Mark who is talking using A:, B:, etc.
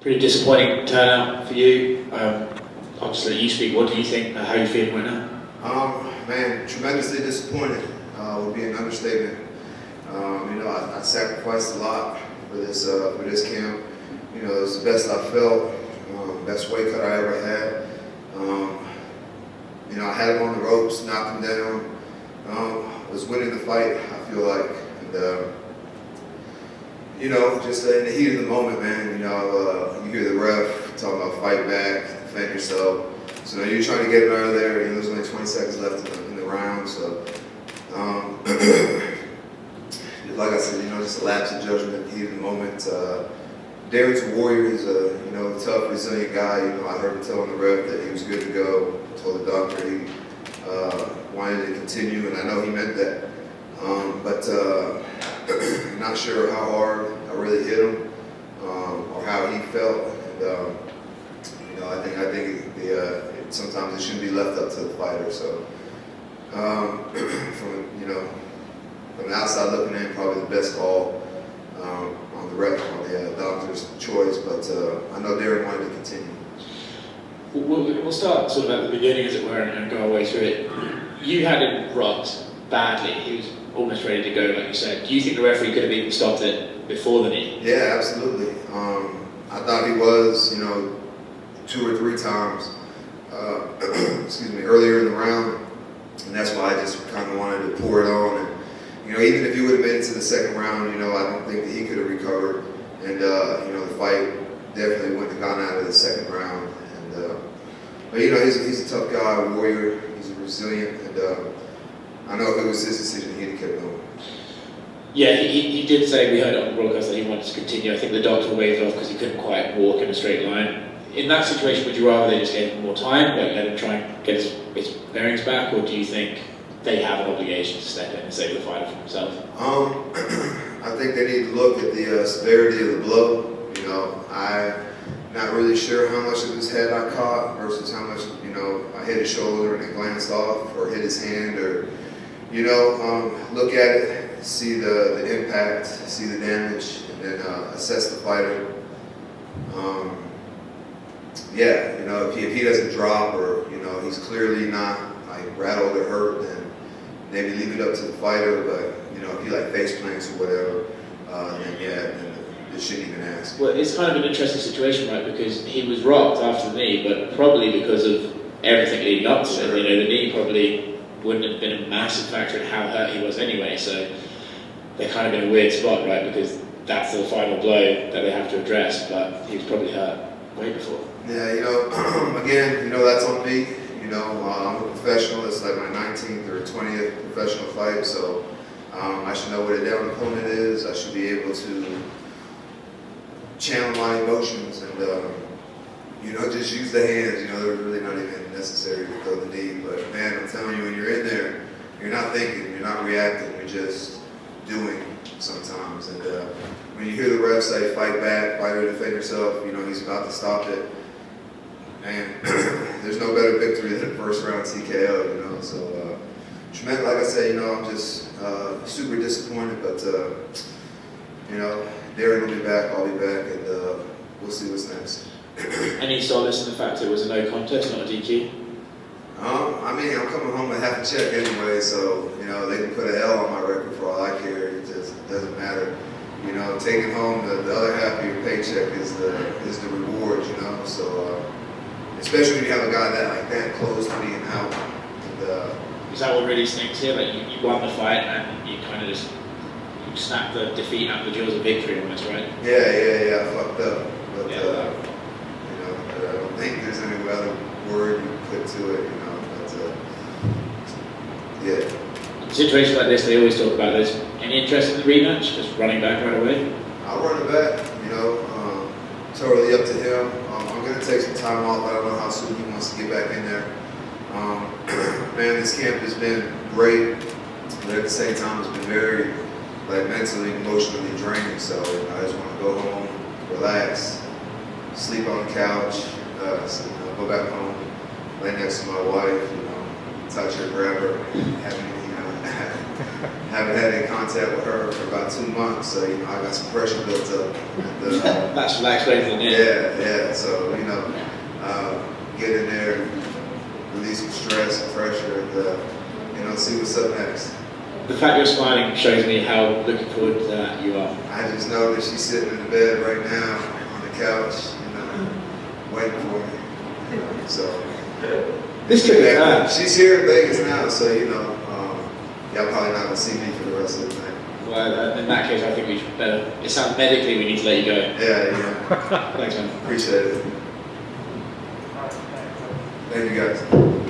A: Pretty disappointing turnout for you. I'll just let you speak. What do you think? How are you feeling right now?
B: Man, tremendously disappointed would be an understatement. I sacrificed a lot for this camp. It was the best I felt, best weight cut I ever had. I had him on the ropes, knocked him down. Was winning the fight, I feel like. And, just in the heat of the moment, man, you hear the ref talking about fight back, defend yourself. So you're trying to get him out of there. There's only 20 seconds left in the round. So, like I said, just a lapse of judgment, heat of the moment. Darren's a warrior. He's a tough, resilient guy. I heard him telling the ref that he was good to go. Told the doctor he wanted to continue, and I know he meant that. But not sure how hard I really hit him or how he felt. And, I think sometimes it shouldn't be left up to the fighter. So, from the outside looking in, probably the best call on the doctor's choice. But I know Darren wanted to continue.
A: We'll start sort of at the beginning, as it were, and go our way through it. You had him rocked badly. He was almost ready to go, like you said. Do you think the referee could have even stopped it before the knee?
B: Yeah, absolutely. I thought he was, 2 or 3 times, earlier in the round, and that's why I just kind of wanted to pour it on. And even if he would have made it to the second round, I don't think that he could have recovered. And the fight definitely wouldn't have gone out of the second round. But he's a tough guy, a warrior. He's resilient, and I know if it was his decision, he'd have kept going.
A: Yeah, he did say, we heard it on the broadcast, that he wanted to continue. I think the doctor waved off because he couldn't quite walk in a straight line. In that situation, would you rather they just gave him more time, like let him try and get his bearings back, or do you think they have an obligation to step in and save the fighter from himself?
B: I think they need to look at the severity of the blow. I'm not really sure how much of his head I caught versus how much, I hit his shoulder and it glanced off, or hit his hand, or, look at it, see the impact, see the damage, and then assess the fighter. If he doesn't drop, or, he's clearly not like rattled or hurt, then maybe leave it up to the fighter. But, if he like face plants or whatever, then they shouldn't even ask.
A: Well, it's kind of an interesting situation, right? Because he was rocked after the knee, but probably because of everything leading up to it. The knee probably wouldn't have been a massive factor in how hurt he was anyway. So they're kind of in a weird spot, right? Because that's the final blow that they have to address. But he was probably hurt way before.
B: Yeah, again, that's on me. I'm a professional. It's like my 19th or 20th professional fight, so I should know what a down opponent is. I should be able to channel my emotions and, just use the hands. They're really not even necessary to throw the knee. But man, I'm telling you, when you're in there, you're not thinking, you're not reacting, you're just doing sometimes. And when you hear the ref say, fight back, fight or defend yourself, he's about to stop it. And there's no better victory than a first round TKO, So, tremendous, like I said, I'm just super disappointed, but, Darren will be back, I'll be back, and we'll see what's next.
A: Any solace in the fact it was a no contest, not a DQ?
B: I'm coming home with half a check anyway, so, they can put an L on my record for all I care. It just doesn't matter. Taking home the other half of your paycheck is the reward, So, especially when you have a guy that close to being out. And,
A: is that what really stinks here? Like you won the fight and you kind of just snapped the defeat out of the jaws of victory almost, right?
B: Yeah, I fucked up. But, I don't think there's any other word you put to it, yeah.
A: Situations like this, they always talk about this. Any interest in the rematch? Just running back right away?
B: I'll run it back, totally up to him. I'm going to take some time off. I don't know how soon he wants to get back in there. Man, this camp has been great, but at the same time, it's been very mentally, emotionally draining. So I just want to go home, relax, sleep on the couch, go back home, lay next to my wife, touch her, grab her. Haven't had any contact with her for about about 2 months, so you know I got some pressure built up.
A: That's relaxed way than it.
B: Yeah. So you know, get in there, release some stress and pressure, and you know, see what's up next.
A: The fact you're smiling shows me how looking forward to that you are.
B: I just know that she's sitting in the bed right now on the couch, you know, waiting for me. You know, so
A: This took a time.
B: she's here in Vegas now, so you know, y'all probably not gonna see me for the rest of the night.
A: Well, in that case, I think we should better. It sounds medically we need to let you go.
B: Yeah.
A: Thanks, man.
B: Appreciate it. Thank you guys.